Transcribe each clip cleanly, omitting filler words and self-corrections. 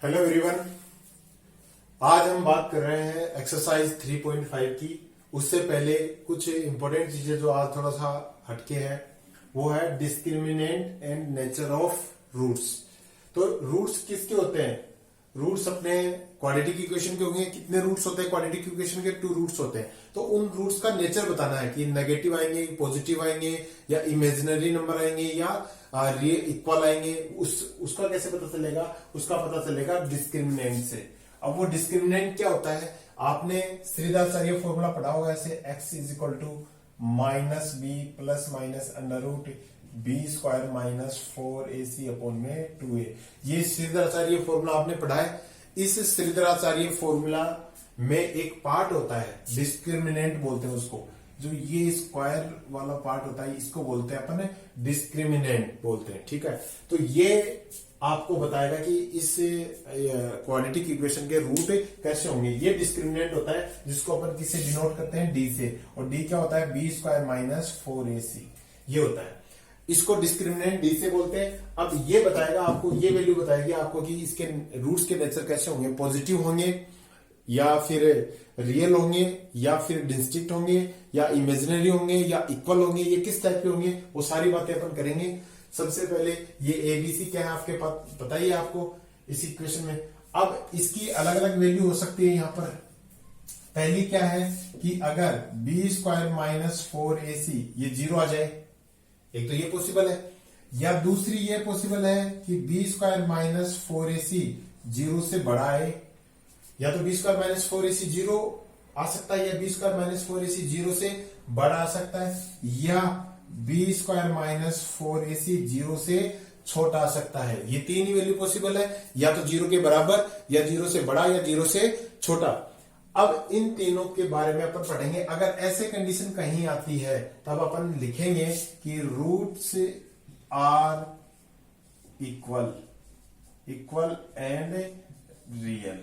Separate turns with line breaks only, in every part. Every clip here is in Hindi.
Hello everyone. आज हम बात कर रहे हैं एक्सरसाइज 3.5 की। उससे पहले कुछ इंपॉर्टेंट चीजें जो आज थोड़ा सा हटके हैं वो है discriminant and nature of roots. तो रूट्स किसके होते हैं? रूट्स अपने क्वाड्रेटिक इक्वेशन के होंगे। कितने रूट्स होते हैं क्वाड्रेटिक इक्वेशन के? 2 रूट्स होते हैं। तो उन रूट्स का नेचर बताना है कि नेगेटिव आएंगे, पॉजिटिव आएंगे, या इमेजिनरी नंबर आएंगे, या इक्वल आएंगे। उसका कैसे पता चलेगा? उसका पता चलेगा डिस्क्रिमिनेंट से। अब वो डिस्क्रिमिनेंट क्या होता है? आपने श्रीधराचार्य फॉर्मूला पढ़ा होगा, ऐसे x is equal to minus B plus minus under root B square minus 4ac upon में 2a। ये श्रीधराचार्य फॉर्मूला आपने पढ़ा है। इस श्रीधराचार्य फॉर्मूला में एक पार्ट होता है डिस्क्रिमिनेंट बोलते हैं उसको। जो ये स्क्वायर वाला पार्ट होता है इसको बोलते हैं अपन डिस्क्रिमिनेंट बोलते हैं। ठीक है, तो ये आपको बताएगा कि इस क्वाड्रेटिक इक्वेशन के रूट कैसे होंगे। ये डिस्क्रिमिनेंट होता है जिसको अपन किससे डिनोट करते हैं? डी से। और डी क्या होता है? बी स्क्वायर माइनस 4ac ये होता है। इसको डिस्क्रिमिनेंट डी से बोलते हैं। अब ये बताएगा आपको, ये वैल्यू बताएगी आपको कि इसके रूट्स के नेचर कैसे होंगे। पॉजिटिव होंगे, या फिर रियल होंगे, या फिर डिस्टिंक्ट होंगे, या इमेजिनरी होंगे, या इक्वल होंगे। ये किस टाइप के होंगे वो सारी बातें अपन करेंगे। सबसे पहले ये एबीसी क्या है आपके पास पता ही है आपको इस इक्वेशन में। अब इसकी अलग अलग वैल्यू हो सकती है। यहाँ पर पहली क्या है कि अगर बी स्क्वायर माइनस 4ac ये 0 आ जाए, एक तो ये पॉसिबल है। या दूसरी ये पॉसिबल है कि बी स्क्वायर माइनस 4ac 0 से बड़ा है। या तो बी स्क्वायर माइनस 4ac 0 आ सकता है, या बी स्क्वायर माइनस 4ac 0 से बड़ा आ सकता है, या बी स्क्वायर माइनस 4ac 0 से छोटा आ सकता है। ये तीन ही वैल्यू पॉसिबल है, या तो 0 के बराबर, या 0 से बड़ा, या 0 से छोटा। अब इन तीनों के बारे में अपन पढ़ेंगे। अगर ऐसे कंडीशन कहीं आती है तब अपन लिखेंगे कि roots are equal and real.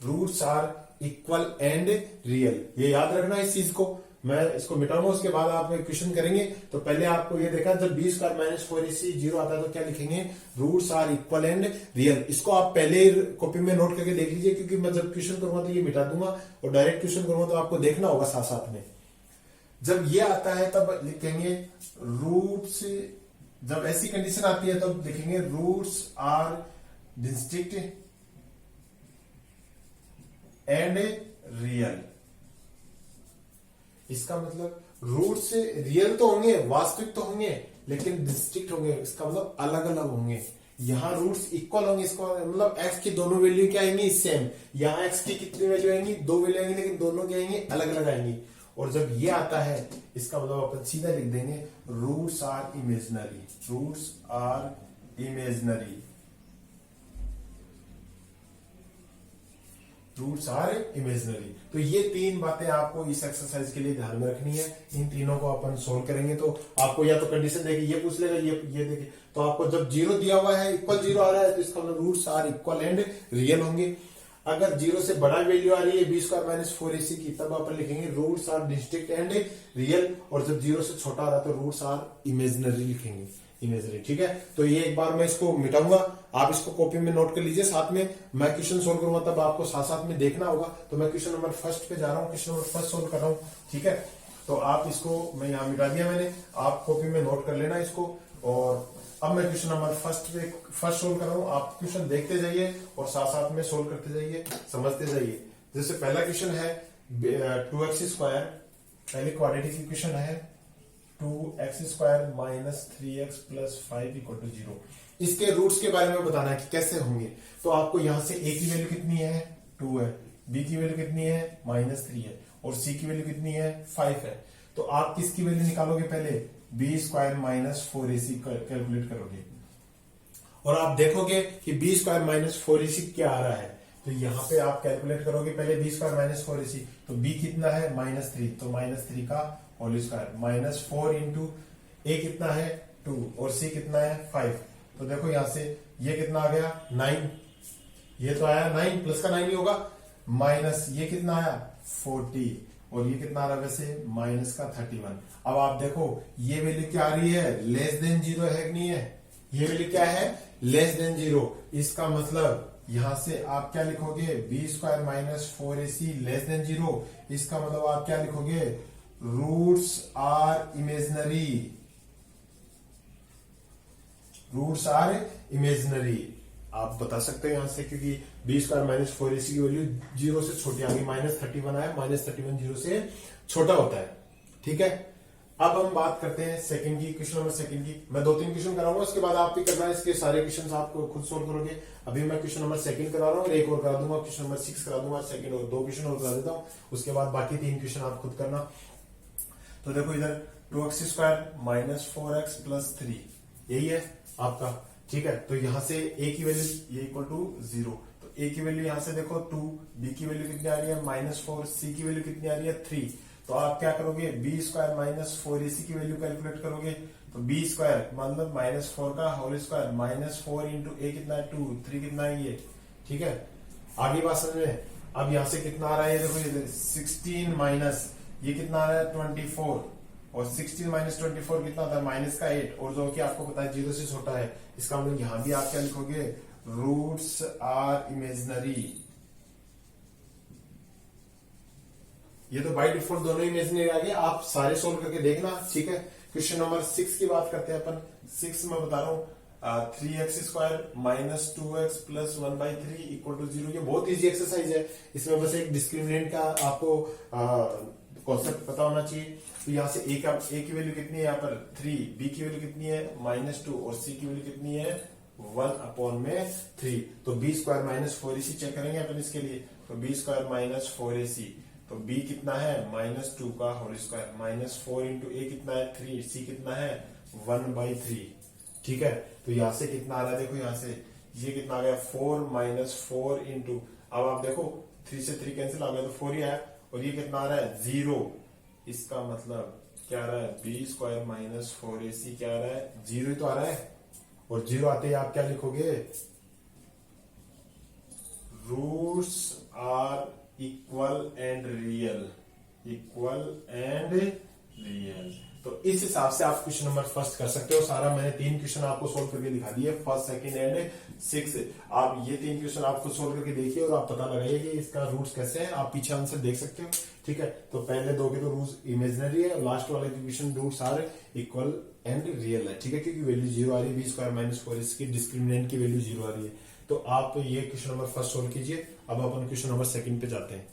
Roots are equal and real, ये याद रखना इस चीज को। मैं इसको मिटाऊंगा, उसके बाद आप क्वेश्चन करेंगे। तो पहले आपको ये देखा, जब बी स्क्वायर माइनस 4ac 0 आता है तो क्या लिखेंगे? Roots are equal and real. इसको आप पहले कॉपी में नोट करके देख लीजिए, क्योंकि मैं जब क्वेश्चन करूंगा तो ये मिटा दूंगा, और डायरेक्ट क्वेश्चन करूंगा तो आपको देखना होगा साथ साथ में। जब ये आता है तब लिखेंगे रूट्स, जब ऐसी कंडीशन आती है तब लिखेंगे roots are distinct and real. इसका मतलब रूट्स रियल तो होंगे, वास्तविक तो होंगे, लेकिन डिस्टिंक्ट होंगे। इसका मतलब अलग अलग होंगे। यहां रूट्स इक्वल होंगे, इसका मतलब एक्स की दोनों वैल्यू क्या आएंगी? सेम। यहां एक्स की कितनी वैल्यू आएंगी? 2 वैल्यू आएंगी, लेकिन दोनों क्या आएंगी? अलग अलग आएंगी। और जब ये आता है इसका मतलब अपन सीधा लिख देंगे roots are imaginary. Roots are imaginary, roots are imaginary. तो ये तीन बातें आपको इस एक्सरसाइज के लिए ध्यान में रखनी है। इन तीनों को अपन सोल्व करेंगे तो आपको या तो कंडीशन देगी, ये पूछ लेगा, ये देखे। तो आपको जब 0 दिया हुआ है, इक्वल 0 आ रहा है, तो इसका मतलब roots are equal and real होंगे। अगर 0 से बड़ा वैल्यू आ रही है बी स्क्वायर माइनस 4ac की, तब अपन लिखेंगे roots are distinct and real. और जब 0 से छोटा आ रहा है तो रूट्स आर इमेजिनरी लिखेंगे, इमेजिनरी। ठीक है, तो ये एक बार मैं इसको मिटाऊंगा, आप इसको कॉपी में नोट कर लीजिए। साथ में मैं क्वेश्चन सोल्व करूंगा तब आपको साथ साथ में देखना होगा। तो मैं क्वेश्चन नंबर 1 पे जा रहा हूँ, क्वेश्चन नंबर 1 सोल्व कर रहा हूँ। ठीक है, तो आप इसको, मैं यहाँ मिटा दिया मैंने, आप कॉपी में नोट कर लेना इसको। और अब मैं क्वेश्चन नंबर 1 सोल्व कर रहा हूँ। आप क्वेश्चन देखते जाइए और साथ साथ में सोल्व करते जाइए, समझते जाइए। जैसे पहला क्वेश्चन है 2x स्क्वायर, पहले क्वाड्रेटिक इक्वेशन है 2x square minus 3x plus 5 equal to 0। इसके रूट्स के बारे में बताना है कि कैसे होंगे। तो आपको यहां से a की वैल्यू कितनी है? 2 है। b की वैल्यू कितनी है? -3 है। और c की वैल्यू कितनी है? 5 है। तो आप किसकी वैल्यू निकालोगे? पहले B square minus 4ac calculate करोगे, और आप देखोगे कि बी स्क्वायर माइनस 4ac क्या आ रहा है। तो यहाँ पे आप कैलकुलेट करोगे पहले बी स्क्वायर माइनस 4ac। तो b कितना है? -3, तो -3 का whole square minus 4 into a कितना है? 2, और c कितना है? 5। तो देखो यहां से ये कितना आ गया? 9। ये तो आया 9, प्लस का 9 ही होगा। माइनस ये कितना आया? 40, और ये कितना आ रहा है वैसे? माइनस का 31। अब आप देखो ये वैल्यू क्या आ रही है? लेस देन 0 है कि नहीं है? ये वैल्यू क्या है? Less than 0। इसका मतलब यहां से आप क्या लिखोगे, B square minus 4ac less than 0। इसका मतलब आप क्या लिखोगे, roots are imaginary, roots are imaginary. आप बता सकते हो यहां से, क्योंकि बी स्क्वायर माइनस 4ac की वैल्यू 0 से छोटी आ गई, -31 है, -31 0 से छोटा होता है। ठीक है, अब हम बात करते हैं सेकंड की, क्वेश्चन नंबर सेकंड की। मैं 2-3 क्वेश्चन कराऊंगा, उसके बाद आप भी करना है, इसके सारे क्वेश्चन आपको खुद सोल्व करोगे। अभी मैं क्वेश्चन नंबर सेकंड करा रहा हूँ, एक और करा दूंगा, क्वेश्चन नंबर 6 करा दूंगा, सेकंड और 2 क्वेश्चन और करा देता हूँ, उसके बाद बाकी 3 क्वेश्चन आप खुद करना। तो देखो इधर 2x square minus 4x plus 3, यही है आपका। ठीक है, तो यहां से a की वैल्यू ये इक्वल टू 0, तो a की वैल्यू यहां से देखो 2, b की वैल्यू कितनी आ रही है -4, c की वैल्यू कितनी आ रही है 3। तो आप क्या करोगे, बी स्क्वायर माइनस 4ac की वैल्यू कैलकुलेट करोगे। तो बी स्क्वायर मतलब -4 का होल स्क्वायर, -4 इंटू a कितना है 2, 3 कितना है ये। ठीक है, आगे बात समझ में। अब यहां से कितना आ रहा है, देखो ये 16 माइनस ये कितना आ रहा है 24, और 16 माइनस 24 कितना होता है, माइनस का 8, और जो कि आपको पता है 0 से छोटा है। इसका मतलब यहां भी आप क्या लिखोगे, रूट्स आर इमेजिनरी। ये तो बाय डिफॉल्ट दोनों इमेजिनरी आ गए, आप सारे सोल्व करके देखना। ठीक है, क्वेश्चन नंबर 6 की बात करते हैं अपन। 6 में बता रहा हूं 3x square minus 2x plus 1/3 equal to 0। ये बहुत इजी एक्सरसाइज है, इसमें बस एक डिस्क्रिमिनेंट का आपको कॉन्सेप्ट पता होना चाहिए। तो यहाँ से a की वैल्यू कितनी है यहाँ पर 3, b की वैल्यू कितनी है -2, और c की वैल्यू कितनी है 1/3। तो b square minus 4ac check करेंगे अपन इसके लिए। तो b स्क्वायर माइनस 4ac, तो b कितना है -2 का होल स्क्वायर, -4 इंटू a कितना है 3, c कितना है 1/3। ठीक है, तो यहां से कितना आ रहा है, देखो यहां से ये कितना आ गया 4 -4 इंटू, अब आप देखो 3 से 3 कैंसिल आ गया तो 4 ही आया, और ये कितना आ रहा है 0। इसका मतलब क्या आ रहा है, बी स्क्वायर माइनस 4ac क्या आ रहा है 0 ही तो आ रहा है। और 0 आते ही आप क्या लिखोगे, roots are equal and real, equal and real. तो इस हिसाब से आप क्वेश्चन नंबर फर्स्ट कर सकते हो। सारा मैंने 3 क्वेश्चन आपको सोल्व करके दिखा दिए, फर्स्ट, सेकंड एंड 6। आप ये 3 क्वेश्चन आप खुद सोल्व करके देखिए और आप पता लगाइए कि इसका रूट्स कैसे है, आप पीछे आंसर देख सकते हो। ठीक है, तो पहले 2 के तो रूट्स इमेजिनरी है, लास्ट वाले question roots are equal and real है। ठीक है, क्योंकि वैल्यू 0 आ रही है, बी स्क्वायर माइनस 4 इसकी डिस्क्रिमिनेंट की वैल्यू 0 आ रही है। तो आप ये क्वेश्चन नंबर फर्स्ट सोल्व कीजिए। अब अपन क्वेश्चन नंबर सेकंड पे जाते हैं।